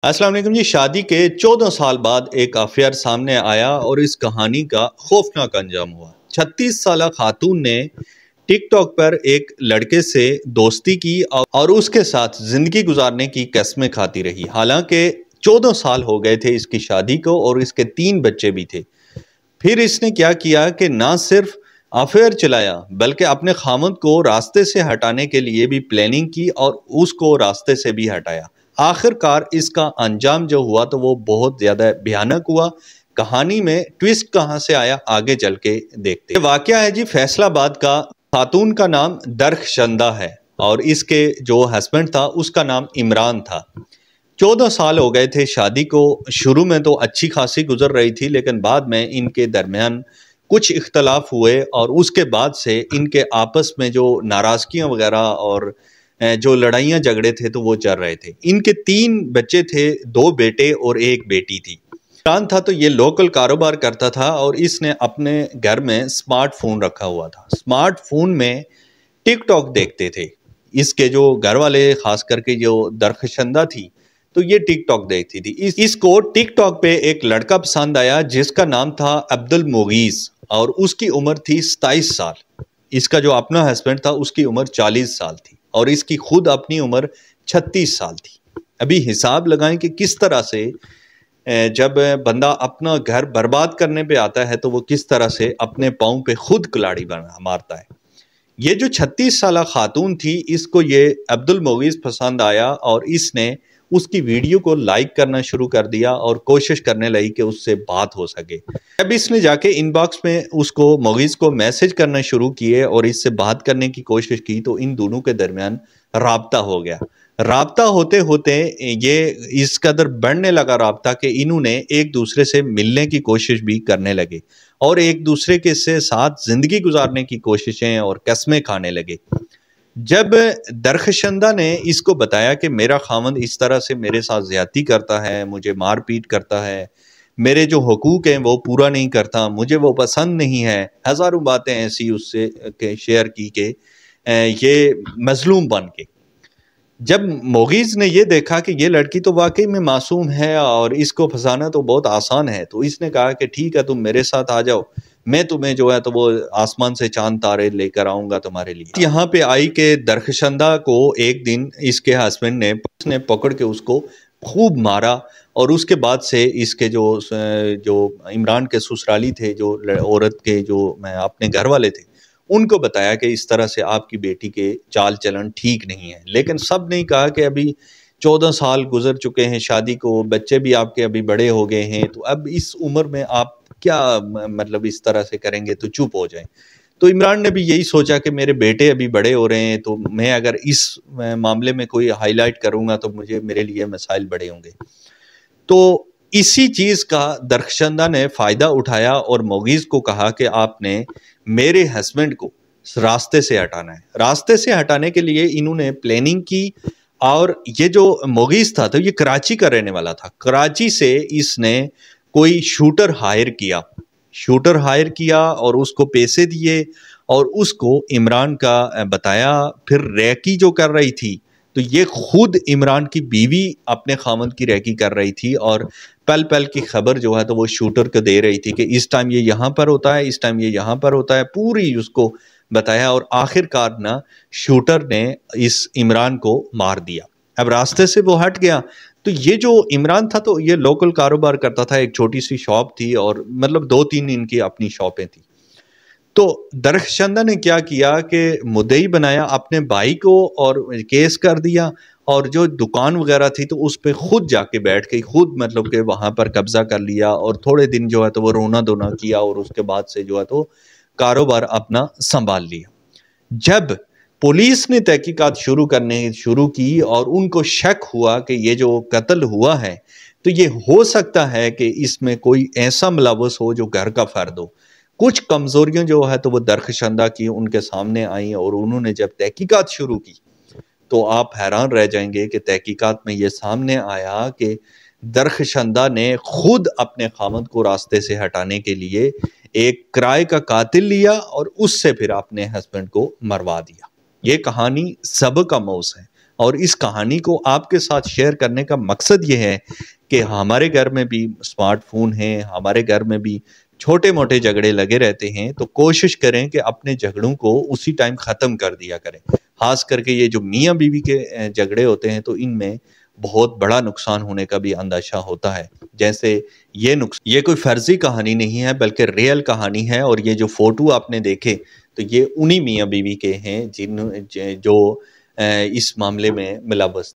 السلام علیکم جی۔ شادی کے 14 سال بعد ایک افیئر سامنے آیا اور اس کہانی کا خوفناک انجام ہوا۔ 36 سالہ خاتون نے ٹک ٹاک پر ایک لڑکے سے دوستی کی اور اس کے ساتھ زندگی گزارنے کی قسمیں کھاتی رہی، حالانکہ 14 سال ہو گئے تھے اس کی شادی کو اور اس کے 3 بچے بھی تھے۔ پھر اس نے کیا کیا کہ نہ صرف افیئر چلایا بلکہ اپنے خامند کو راستے سے ہٹانے کے لیے بھی پلاننگ کی اور اس کو راستے سے بھی ہٹایا۔ آخر کار اس کا انجام جو ہوا تو وہ بہت زیادہ بھیانک ہوا۔ کہانی میں ٹویسٹ کہاں سے آیا آگے چل کے دیکھتے ہیں۔ یہ واقعہ ہے جی فیصل آباد کا۔ خاتون کا نام درخشندہ ہے اور اس کے جو ہسبینڈ تھا اس کا نام عمران تھا۔ 14 سال ہو گئے تھے شادی کو۔ شروع میں تو اچھی خاصی گزر رہی تھی، لیکن بعد میں ان کے درمیان کچھ اختلاف ہوئے اور اس کے بعد سے ان کے آپس میں جو ناراضگیاں وغیرہ اور جو لڑائیاں جھگڑے تھے تو وہ چل رہے تھے۔ ان کے 3 بچے تھے، 2 بیٹے اور 1 بیٹی تھی۔ عمران تھا تو یہ لوکل کاروبار کرتا تھا اور اس نے اپنے گھر میں سمارٹ فون رکھا ہوا تھا۔ سمارٹ فون میں ٹک ٹاک دیکھتے تھے اس کے جو گھر والے، خاص کر کے جو درخشندہ تھی تو یہ ٹک ٹاک دیکھتی تھی۔ اس کو ٹک ٹاک پہ ایک لڑکا پسند آیا جس کا نام تھا عبدالمغیث اور اس کی عمر تھی 27 سال۔ اس کا جو اپنا ہسبینڈ تھا اس کی عمر 40 سال تھی اور اس کی خود اپنی عمر 36 سال تھی۔ ابھی حساب لگائیں کہ کس طرح سے جب بندہ اپنا گھر برباد کرنے پہ آتا ہے تو وہ کس طرح سے اپنے پاؤں پہ خود کلاڑی مارتا ہے۔ یہ جو 36 سالہ خاتون تھی اس کو یہ عبدالمغیث پسند آیا اور اس نے اس کی ویڈیو کو لائک کرنا شروع کر دیا اور کوشش کرنے لگی کہ اس سے بات ہو سکے۔ جب اس نے جا کے ان باکس میں اس کو مغیث کو میسج کرنا شروع کیے اور اس سے بات کرنے کی کوشش کی تو ان دونوں کے درمیان رابطہ ہو گیا۔ رابطہ ہوتے ہوتے یہ اس قدر بڑھنے لگا رابطہ کہ انہوں نے ایک دوسرے سے ملنے کی کوشش بھی کرنے لگے اور ایک دوسرے کے ساتھ زندگی گزارنے کی کوششیں اور قسمیں کھانے لگے۔ جب درخشندہ نے اس کو بتایا کہ میرا خاوند اس طرح سے میرے ساتھ زیادتی کرتا ہے، مجھے مار پیٹ کرتا ہے، میرے جو حقوق ہیں وہ پورا نہیں کرتا، مجھے وہ پسند نہیں ہے، ہزاروں باتیں ایسی اس سے شیئر کی کہ یہ مظلوم بن کے۔ جب مغیث نے یہ دیکھا کہ یہ لڑکی تو واقعی میں معصوم ہے اور اس کو پھنسانا تو بہت آسان ہے تو اس نے کہا کہ ٹھیک ہے تم میرے ساتھ آ جاؤ، میں تمہیں جو ہے تو وہ آسمان سے چاند تارے لے کر آؤں گا تمہارے لیے۔ یہاں پہ آئی کہ درخشندہ کو ایک دن اس کے ہسبینڈ نے پکڑ کے اس کو خوب مارا اور اس کے بعد سے اس کے جو عمران کے سسرالی تھے، جو عورت کے جو اپنے گھر والے تھے، ان کو بتایا کہ اس طرح سے آپ کی بیٹی کے چال چلن ٹھیک نہیں ہے۔ لیکن سب نے کہا کہ ابھی 14 سال گزر چکے ہیں شادی کو، بچے بھی آپ کے ابھی بڑے ہو گئے ہیں، تو اب اس عمر میں آپ کیا مطلب اس طرح سے کریں گے، تو چپ ہو جائیں۔ تو عمران نے بھی یہی سوچا کہ میرے بیٹے ابھی بڑے ہو رہے ہیں تو میں اگر اس معاملے میں کوئی ہائی لائٹ کروں گا تو میرے لیے مسائل بڑے ہوں گے۔ تو اسی چیز کا درخشندہ نے فائدہ اٹھایا اور مغیث کو کہا کہ آپ نے میرے ہسبینڈ کو راستے سے ہٹانا ہے۔ راستے سے ہٹانے کے لیے انہوں نے پلاننگ کی اور یہ جو مغیث تھا تو یہ کراچی کا رہنے والا تھا۔ کراچی سے اس نے کوئی شوٹر ہائر کیا اور اس کو پیسے دیے اور اس کو عمران کا بتایا۔ پھر ریکی جو کر رہی تھی تو یہ خود عمران کی بیوی اپنے خاوند کی ریکی کر رہی تھی اور پل پل کی خبر جو ہے تو وہ شوٹر کو دے رہی تھی کہ اس ٹائم یہ یہاں پر ہوتا ہے، اس ٹائم یہ یہاں پر ہوتا ہے، پوری اس کو بتایا اور آخر کار نا شوٹر نے اس عمران کو مار دیا۔ اب راستے سے وہ ہٹ گیا تو یہ جو عمران تھا تو یہ لوکل کاروبار کرتا تھا، ایک چھوٹی سی شاپ تھی اور مطلب 2-3 ان کی اپنی شاپیں تھیں۔ تو درخشندہ نے کیا کیا کہ مدعی بنایا اپنے بھائی کو اور کیس کر دیا اور جو دکان وغیرہ تھی تو اس پہ خود جا کے بیٹھ کے خود مطلب کہ وہاں پر قبضہ کر لیا اور تھوڑے دن جو ہے تو وہ رونا دھونا کیا اور اس کے بعد سے جو ہے تو کاروبار اپنا سنبھال لیا۔ جب پولیس نے تحقیقات شروع کی اور ان کو شک ہوا کہ یہ جو قتل ہوا ہے تو یہ ہو سکتا ہے کہ اس میں کوئی ایسا ملوث ہو جو گھر کا فرد ہو۔ کچھ کمزوریاں جو ہے تو وہ درخشندہ کی ان کے سامنے آئیں اور انہوں نے جب تحقیقات شروع کی تو آپ حیران رہ جائیں گے کہ تحقیقات میں یہ سامنے آیا کہ درخشندہ نے خود اپنے خاوند کو راستے سے ہٹانے کے لیے ایک کرائے کا قاتل لیا اور اس سے پھر اپنے ہسبینڈ کو مروا دیا۔ یہ کہانی سبق کا موضوع ہے اور اس کہانی کو آپ کے ساتھ شیئر کرنے کا مقصد یہ ہے کہ ہمارے گھر میں بھی اسمارٹ فون ہیں، ہمارے گھر میں بھی چھوٹے موٹے جھگڑے لگے رہتے ہیں، تو کوشش کریں کہ اپنے جھگڑوں کو اسی ٹائم ختم کر دیا کریں۔ خاص کر کے یہ جو میاں بیوی کے جھگڑے ہوتے ہیں تو ان میں بہت بڑا نقصان ہونے کا بھی اندیشہ ہوتا ہے۔ جیسے یہ کوئی فرضی کہانی نہیں ہے بلکہ ریئل کہانی ہے، اور یہ جو فوٹو آپ نے دیکھے تو یہ انہی میاں بیوی کے ہیں جو اس معاملے میں ملوث